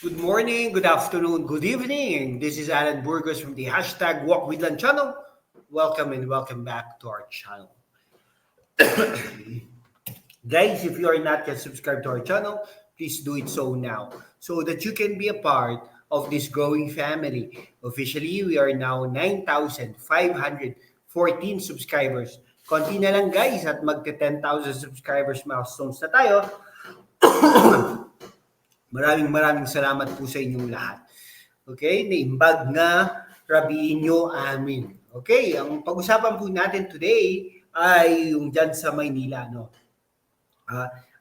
Good morning, good afternoon, good evening. This is Alan Burgos from the hashtag Walk with Lan channel. Welcome and welcome back to our channel. Guys, if you are not yet subscribed to our channel, please do it so now so that you can be a part of this growing family. Officially, we are now 9,514 subscribers. Konti na lang guys at magte 10,000 subscribers milestones na tayo. Maraming salamat po sa inyong lahat. Okay? Naimbag nga rabiin nyo amin. Okay? Ang pag-usapan po natin today ay yung dyan sa Maynila. No?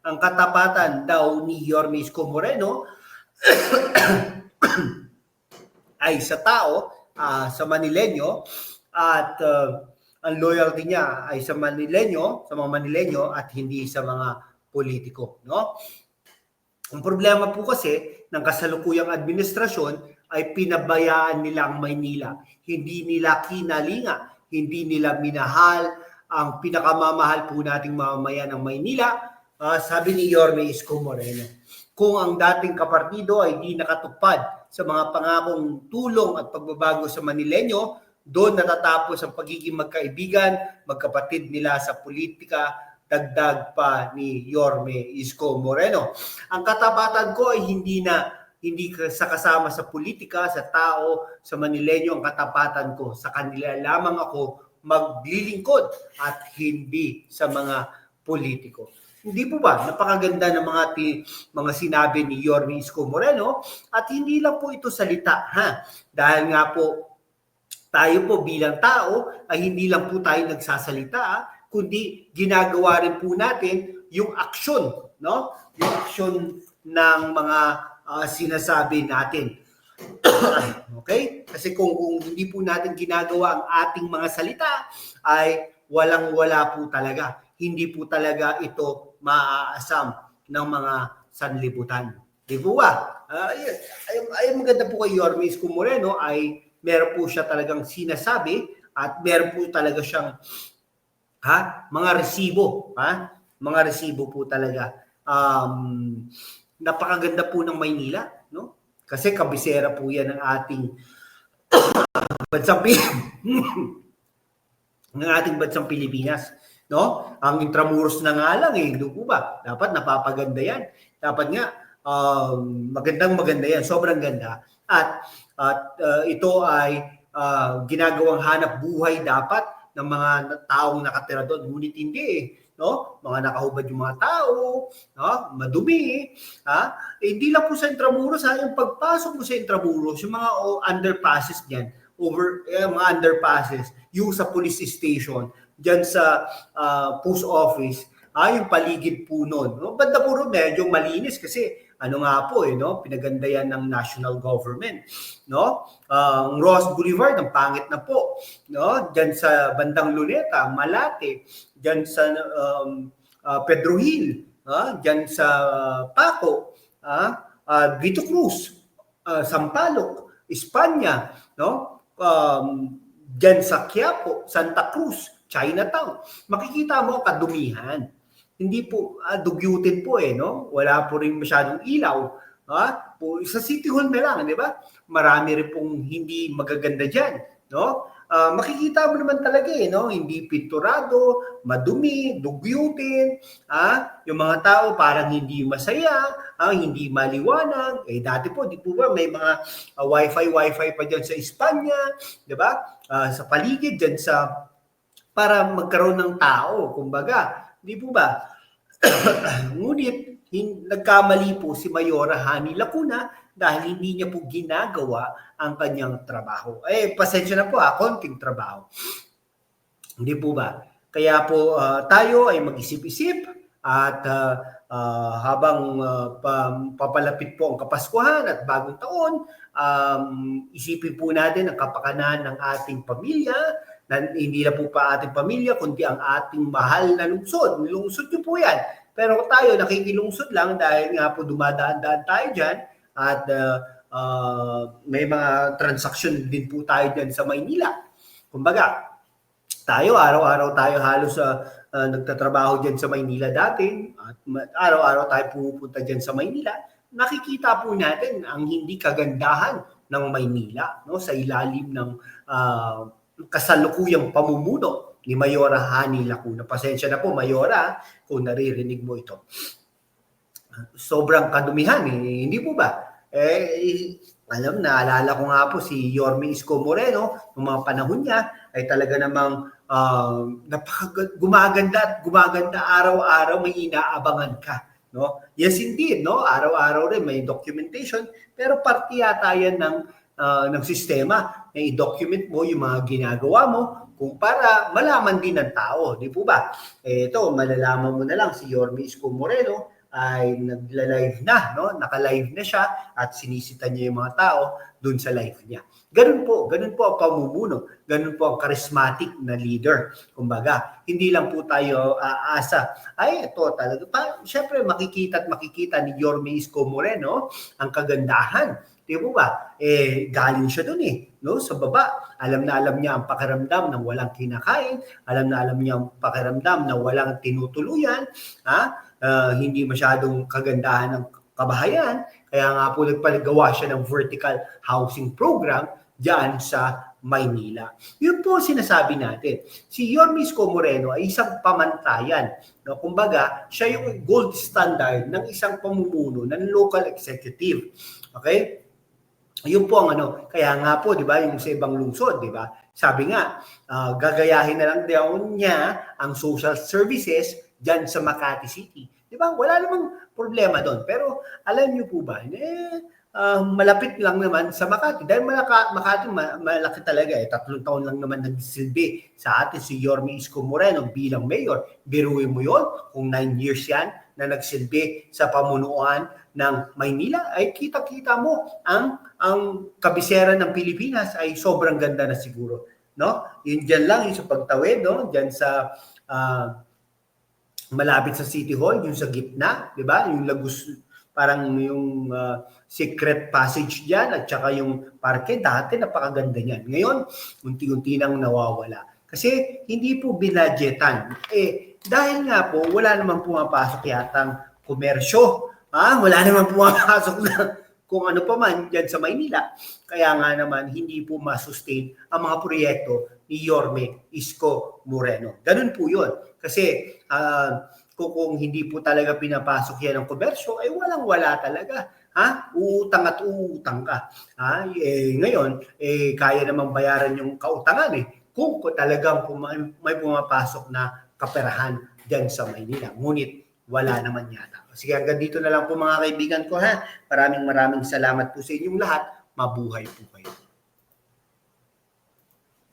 Ang katapatan daw ni Yorme Isko Moreno ay sa tao, sa Manileño, at ang loyalty niya ay sa Manileño, sa mga Manileño at hindi sa mga politiko. No? Ang problema po kasi ng kasalukuyang administrasyon ay pinabayaan nila ang Maynila. Hindi nila kinalinga, hindi nila minahal ang pinakamamahal po nating mamamayan ng Maynila, sabi ni Yorme Isko Moreno. Kung ang dating kapartido ay di nakatupad sa mga pangakong tulong at pagbabago sa Manileño, doon natatapos ang pagiging magkaibigan, magkapatid nila sa politika, dagdag pa ni Yorme Isko Moreno. Ang katapatan ko ay hindi sa kasama sa politika, sa tao, sa Manileño. Ang katapatan ko, sa kanila lamang ako maglilingkod at hindi sa mga politiko. Hindi po ba? Napakaganda ng mga sinabi ni Yorme Isko Moreno at hindi lang po ito salita. Dahil nga po tayo po bilang tao ay hindi lang po tayo nagsasalita, kundi ginagawa rin po natin yung aksyon, no? Yung aksyon ng mga sinasabi natin. Okay? Kasi kung hindi po natin ginagawa ang ating mga salita, ay walang-wala po talaga. Hindi po talaga ito maaasam ng mga sanlibutan. Di po ba? Ay maganda po kay Yorme Isko Moreno ay meron po siya talagang sinasabi at meron po talaga siyang mga resibo, mga resibo po talaga. Napakaganda po ng Maynila, no? Kasi kabisera po 'yan ng ating bansang Pilipinas, no? Ang Intramuros na nga lang do po ba? Dapat napapaganda 'yan. Dapat nga maganda 'yan, sobrang ganda. At ito ay ginagawang hanap buhay dapat ng mga taong nakatira doon, ngunit hindi no? Mga nakahubad yung mga tao, no? Madumi, hindi lang po sa Intramuros, yung pagpasok mo sa Intramuros, yung mga underpasses diyan, mga underpasses, yung sa police station, diyan sa post office, yung paligid po noon, no? Banda po ron medyo malinis kasi no? Pinaganda yan ng national government, no? Ross Boulevard, ang pangit na po, no? Diyan sa bandang Luneta, Malate, diyan sa Pedro Hill, diyan sa Paco, Vito Cruz, Sampaloc, Espanya, no? Diyan sa Quiapo, Santa Cruz, Chinatown. Makikita mo kadumihan. Hindi po dugyutin po no? Wala po rin masyadong ilaw. Sa City Hall na lang, di ba? Marami rin pong hindi magaganda diyan, no? Makikita mo naman talaga no? Hindi pinturado, madumi, dugyutin, yung mga tao parang hindi masaya, hindi maliwanag. Dati po, di po ba may mga wifi pa diyan sa Espanya, di ba? Sa paligid diyan sa para magkaroon ng tao, kumbaga, di po ba? Ngunit nagkamali po si Mayora Hani Lacuna dahil hindi niya po ginagawa ang kanyang trabaho. Pasensya na po konting trabaho. Hindi po ba? Kaya po tayo ay mag-isip-isip at habang papalapit po ang Kapaskuhan at bagong taon, isipin po natin ang kapakanan ng ating pamilya, hindi na po pa ating pamilya, kundi ang ating mahal na lungsod. Lungsod nyo po yan. Pero tayo nakikilungsod lang dahil nga po dumadaan-daan tayo dyan at may mga transaksyon din po tayo dyan sa Maynila. Kumbaga, tayo araw-araw tayo halos nagtatrabaho dyan sa Maynila dati at araw-araw tayo pumupunta dyan sa Maynila nakikita po natin ang hindi kagandahan ng Maynila, no, sa ilalim ng kasalukuyang pamumuno ni Mayora Hani Lacuna. Pasensya na po, Mayora, kung naririnig mo ito. Sobrang kadumihan, hindi po ba? Naalala ko nga po si Yorme Isko Moreno, noong mga panahon niya, ay talaga namang gumaganda araw-araw may inaabangan ka. No? Yes indeed, no? Araw-araw rin may documentation, pero parte yata yan ng sistema na i-document mo yung mga ginagawa mo kung para malaman din ng tao, di po ba? Ito, malalaman mo na lang si Yorme Isko Moreno ay nagla-live na, no? Naka-live na siya at sinisita niya yung mga tao dun sa live niya. Ganun po ang pamumuno, ganun po ang charismatic na leader. Kumbaga, hindi lang po tayo aasa. Ay, ito talaga. Siyempre, makikita ni Yorme Isko Moreno ang kagandahan. Di po ba? Galing siya dun no? Sa baba, alam na alam niya ang pakiramdam ng walang kinakain, alam na alam niya ang pakiramdam na walang tinutuluyan, hindi masyadong kagandahan ng kabahayan, kaya nga po nagpalagawa siya ng vertical housing program diyan sa Maynila. Yun po sinasabi natin. Si Yorme Isko Moreno ay isang pamantayan. No? Kumbaga, siya yung gold standard ng isang pamumuno ng local executive. Okay? Yun po ang kaya nga po, di ba, yung sa ibang lungsod, di ba? Sabi nga, gagayahin na lang daw niya ang social services dyan sa Makati City. Di ba? Wala namang problema doon. Pero alam niyo po ba, malapit lang naman sa Makati. Dahil Makati, malaki talaga. 3 taon lang naman nagsilbi sa atin si Yorme Isko Moreno bilang mayor. Biruin mo yon kung 9 years yan na nagsilbi sa pamunuan ng Maynila, ay kita-kita mo ang kabisera ng Pilipinas ay sobrang ganda na siguro. No? Yun dyan lang, yung sa pagtawid, no? Dyan sa malapit sa City Hall, yung sa gitna, di ba? Yung parang yung secret passage diyan at saka yung parke, dati napakaganda niyan. Ngayon, unti-unti nang nawawala. Kasi hindi po binadgetan. Dahil nga po, wala namang pumapasok yatang komersyo. Wala namang pumapasok na kung ano pa man diyan sa Maynila. Kaya nga naman, hindi po masustain ang mga proyekto ni Yorme Isko Moreno. Ganun po yun. Kasi kung hindi po talaga pinapasok yan ng komersyo, ay walang-wala talaga. Uutang at uutang ka. Ngayon, kaya namang bayaran yung kautangan kung talagang may pumapasok na kaperahan dyan sa Maynila. Ngunit wala naman yata. Sige, hanggang dito na lang po mga kaibigan ko. Maraming salamat po sa inyong lahat. Mabuhay po kayo.